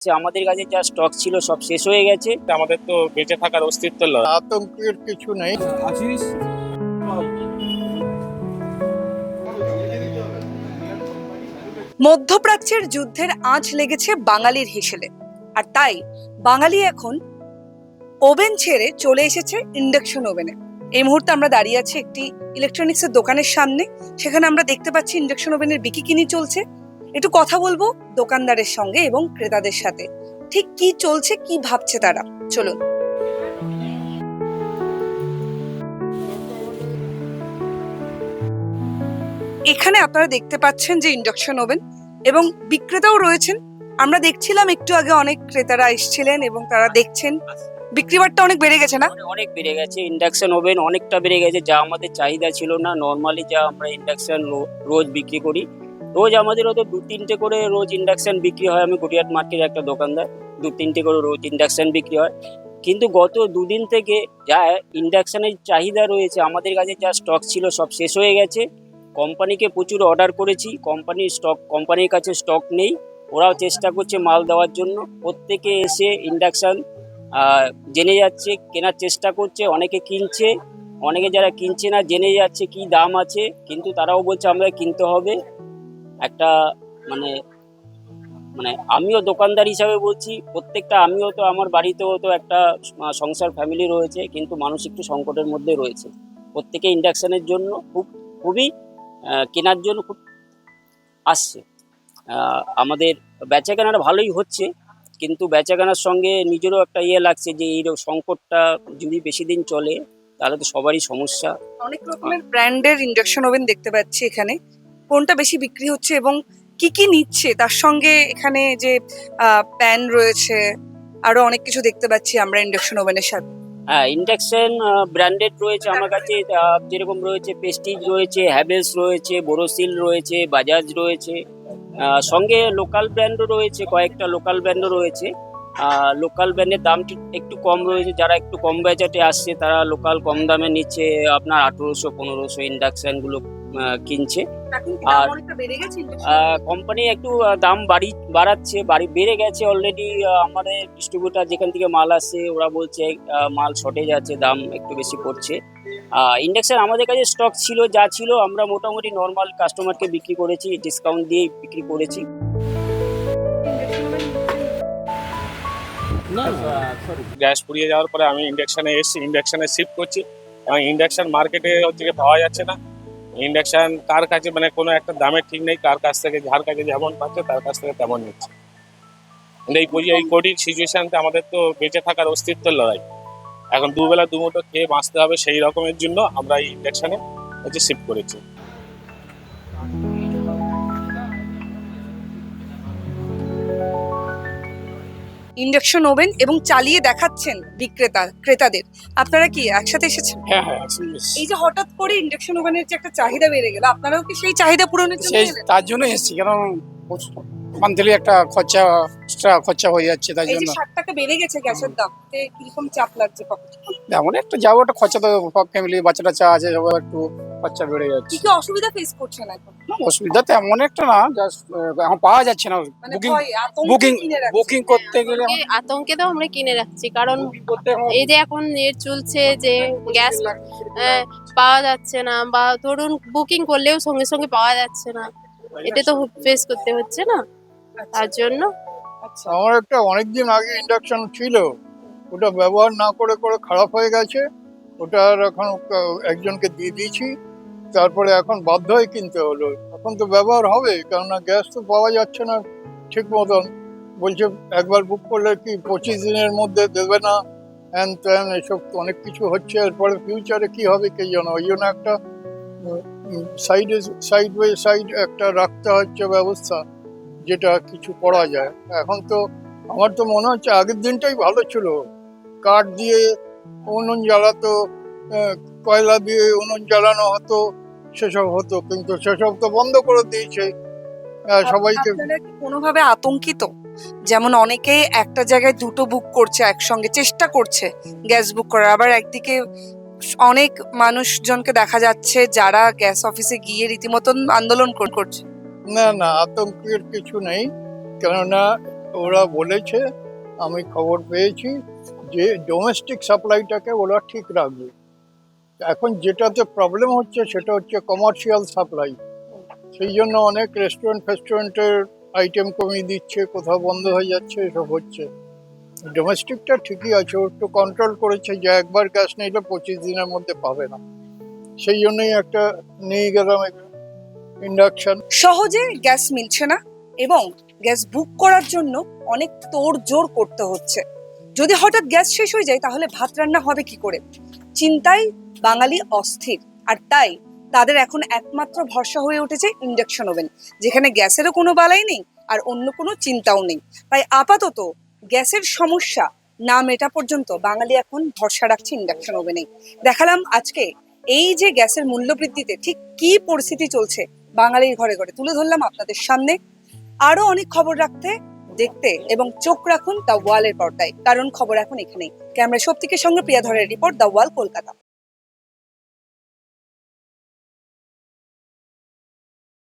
যে আমাদের কাছে যা স্টক ছিল সব শেষ হয়ে গেছে। আমাদের তো বেঁচে থাকার অস্তিত্ব লয়। আতঙ্কের কিছু নেই। মধ্যপ্রাচ্যের যুদ্ধের আঁচ লেগেছে বাঙালির হেসেলে, আর তাই বাঙালি এখন ওভেন ছেড়ে চলে এসেছে ইন্ডাকশন ওভেনে। এই মুহূর্তে আমরা দাঁড়িয়ে আছি একটি ইলেকট্রনিক্স এর দোকানের সামনে। সেখানে আমরা দেখতে পাচ্ছি ইন্ডাকশন ওভেনের বিকিকিনি চলছে। একটু কথা বলবো দোকানদারের সঙ্গে এবং ক্রেতাদের সাথে, ঠিক কি চলছে, কি ভাবছে তারা। চলুন। এখানে আপনারা দেখতে পাচ্ছেন যে ইন্ডাকশন ওভেন এবং বিক্রেতাও রয়েছেন। আমরা দেখছিলাম একটু আগে অনেক ক্রেতারা এসেছিলেন এবং তারা দেখছেন বিক্রি বাট্টা অনেক বেড়ে গেছে না? অনেক বেড়ে গেছে, ইন্ডাকশন ওভেন অনেকটা বেড়ে গেছে, যা আমাদের চাহিদা ছিল না। নর্মালি যা আমরা ইন্ডাকশন রোজ বিক্রি করি, রোজ আমাদের হয়তো 2-3টে করে রোজ ইন্ডাকশন বিক্রি হয়। আমি গড়িয়াহাট মার্কেটের একটা দোকানদার, 2-3টে করে রোজ ইন্ডাকশন বিক্রি হয়। কিন্তু গত দুদিন থেকে যা ইন্ডাকশনের চাহিদা রয়েছে, আমাদের কাছে যা স্টক ছিল সব শেষ হয়ে গেছে। কোম্পানিকে প্রচুর অর্ডার করেছি, কোম্পানির কাছে স্টক নেই। ওরাও চেষ্টা করছে মাল দেওয়ার জন্য। প্রত্যেকে এসে ইন্ডাকশন জেনে যাচ্ছে, কেনার চেষ্টা করছে, অনেকে কিনছে, অনেকে যারা কিনছে না জেনে যাচ্ছে কি দাম আছে, কিন্তু তারাও বলছে আমরা কিনতে হবে। একটা মানে মানে আমিও দোকানদার হিসাবে বলছি, আমিও তো আমার বাড়িতেও তো একটা সংসার ফ্যামিলি রয়েছে, কিন্তু মানুষ একটু সংকটের মধ্যে রয়েছে। প্রত্যেকে ইন্ডাকশনের জন্য খুবই কেনার জন্য খুব আসছে। আমাদের বেচাকেনাটা ভালোই হচ্ছে, কিন্তু বেচাকেনার সঙ্গে নিজেরও একটা লাগছে যে এই সংকটটা যদি বেশি দিন চলে তাহলে তো সবারই সমস্যা। অনেক রকমের ব্র্যান্ডের ইন্ডাকশন ওভেন দেখতে পাচ্ছি এখানে। কোনটা বেশি বিক্রি হচ্ছে এবং কি কি নিচ্ছে তার সঙ্গে এখানে যে প্যান রয়েছে, আরো অনেক কিছু দেখতে পাচ্ছি আমরা ইন্ডাকশন ওভেনের সাথে। হ্যাঁ, ইন্ডাকশন ব্র্যান্ডেড রয়েছে আমার কাছে, যেরকম রয়েছে প্রেস্টিজ রয়েছে, হ্যাভেলস রয়েছে, বোরোসিল রয়েছে, বাজাজ রয়েছে, সঙ্গে লোকাল ব্র্যান্ডও রয়েছে, কয়েকটা লোকাল ব্র্যান্ডও রয়েছে। লোকাল ব্র্যান্ডের দামটি একটু কম রয়েছে, যারা একটু কম বাজেটে আসছে তারা লোকাল কম দামে নিচ্ছে, আপনার 1800-1500 ইন্ডাকশনগুলো কিনছে। আর কোম্পানি একটু দাম বাড়াচ্ছে, বেড়ে গেছে অলরেডি। আমাদের ডিস্ট্রিবিউটার যেখান থেকে মাল আসছে ওরা বলছে মাল শর্টেজ আছে, দাম একটু বেশি পড়ছে। ইন্ডাকশন আমাদের কাছে স্টক ছিল, যা ছিল আমরা মোটামুটি নর্মাল কাস্টমারকে বিক্রি করেছি, ডিসকাউন্ট দিয়ে বিক্রি করেছি। গ্যাস ফুরিয়ে যাওয়ার পরে আমি ইন্ডাকশনে শিফট করছি, এবং ইন্ডাকশন মার্কেটে হচ্ছে পাওয়া যাচ্ছে না। ইন্ডাকশন কার কাছে মানে কোনো একটা দামের ঠিক নেই, কার কাছ থেকে যার কাছে যেমন পাচ্ছে তার কাছ থেকে তেমন নিচ্ছে। এই কঠিন সিচুয়েশনতে আমাদের তো বেঁচে থাকার অস্তিত্ব লড়াই। এখন দুবেলা দুমুঠো খেয়ে বাঁচতে হবে, সেই রকমের জন্য আমরা এই ইন্ডাকশনে হচ্ছে শিফট করেছি। ইন্ডাকশন ওভেন এবং চালিয়ে দেখাচ্ছেন ক্রেতাদের। আপনারা কি একসাথে এসেছেন? হ্যাঁ হ্যাঁ, এই যে হঠাৎ করে ইন্ডাকশন ওভেনের যে একটা চাহিদা বেড়ে গেল, আপনারাও কি সেই চাহিদা পূরণের জন্য এলেন? তার জন্য এসেছি, কারণ মান্থলি একটা খরচা হয়ে যাচ্ছে, তাই এই যে জন্য 60 টাকা বেড়ে গেছে গ্যাসের দাম, কিরকম চাপ লাগছে পকেটে? তেমন একটা যাবো, একটা খরচা তো সব ফ্যামিলি বাচ্চা টাচ্চা আছে, সবার একটু খরচা বেড়ে কি যাচ্ছে। কি অসুবিধা ফেস করছেন এখন? অসুবিধা তেমন একটা না, জাস্ট এখন পাওয়া যাচ্ছে না। মানে বুকিং ভয়, আতঙ্কে বুকিং কিনে রাখছেন? বুকিং করতে গেলে আতঙ্কে তো আমরা কিনে রাখছি, কারণ বুকিং করতে এখন এই যে এখন চলছে যে গ্যাস পাওয়া যাচ্ছে না, বা ধরুন বুকিং করলেও সঙ্গে সঙ্গে পাওয়া যাচ্ছে না, এটা তো ফেস করতে হচ্ছে না, তার জন্য। আচ্ছা, আমার একটা অনেকদিন আগে ইন্ডাকশন ছিল, ওটা ব্যবহার না করে করে খারাপ হয়ে গেছে। ওটা আর এখন একজনকে দিয়ে দিয়েছি, তারপরে এখন বাধ্য হয়ে কিনতে হলো। এখন তো ব্যবহার হবে, কেননা গ্যাস তো পাওয়া যাচ্ছে না ঠিক মতন। বলছে একবার বুক করলে কি 25 দিনের মধ্যে দেবে না, হ্যান ত্যান এসব তো অনেক কিছু হচ্ছে। এরপরে ফিউচারে কি হবে কে জানো। ওই জন্য একটা সাইড একটা রাখতে হচ্ছে ব্যবস্থা, যেটা কিছু করা যায়। এখন তো আমার তো মনে হচ্ছে আগের দিনটাই ভালো ছিল, কাঠ দিয়ে উনুন জ্বালাতো, কয়লা দিয়ে উনুন জ্বালানো হতো, সেসব হতো, কিন্তু সেসব তো বন্ধ করে দিয়েছে সবাইকে। আপনারা কি কোনোভাবে আতঙ্কিত? যেমন অনেকে একটা জায়গায় দুটো বুক করছে, একসঙ্গে চেষ্টা করছে গ্যাস বুক করার, আবার একদিকে অনেক মানুষজনকে দেখা যাচ্ছে যারা গ্যাস অফিসে গিয়ে রীতিমতন আন্দোলন করছে। না না, আতঙ্কের কিছু নেই, কেননা ওরা বলেছে, আমি খবর পেয়েছি যে ডোমেস্টিক সাপ্লাইটাকে ওরা ঠিক রাখবে। এখন যেটাতে প্রবলেম হচ্ছে সেটা হচ্ছে কমার্শিয়াল সাপ্লাই। সেই জন্য অনেক ফেস্টুরেন্টের আইটেম কমিয়ে দিচ্ছে, কোথাও বন্ধ হয়ে যাচ্ছে, এসব হচ্ছে। ডোমেস্টিকটা ঠিকই আছে, ও একটু কন্ট্রোল করেছে যে একবার গ্যাস নিলে 25 দিনের মধ্যে পাবে না। সেই জন্যই একটা নিয়ে গেলাম ইন্ডাকশন। সহজে গ্যাস মিলছে না এবং গ্যাস বুক করার জন্য অনেক তোড়জোড় করতে হচ্ছে। যদি হঠাৎ গ্যাস শেষ হয়ে যায় তাহলে ভাত রান্না হবে কি করে? চিন্তায় বাঙালি অস্থির। আর তাই তাদের এখন একমাত্র ভরসা হয়ে উঠেছে ইন্ডাকশন ওভেন, যেখানে গ্যাসেরও কোনো বালাই নেই আর অন্য কোনো চিন্তাও নেই। তাই আপাতত গ্যাসের সমস্যা না মেটা পর্যন্ত বাঙালি এখন ভরসা রাখছে ইন্ডাকশন ওভেনে। দেখালাম আজকে এই যে গ্যাসের মূল্য বৃদ্ধিতে ঠিক কি পরিস্থিতি চলছে বাঙালির ঘরে ঘরে, তুলে ধরলাম আপনাদের সামনে। আরো অনেক খবর দেখতে এবং চোখ রাখুন দ্য ওয়ালের পর্দায়, কারণ খবর এখন এখানেই। ক্যামেরা শক্তিকে সঙ্গে প্রিয়া ধরের রিপোর্ট, দ্য ওয়াল, কলকাতা।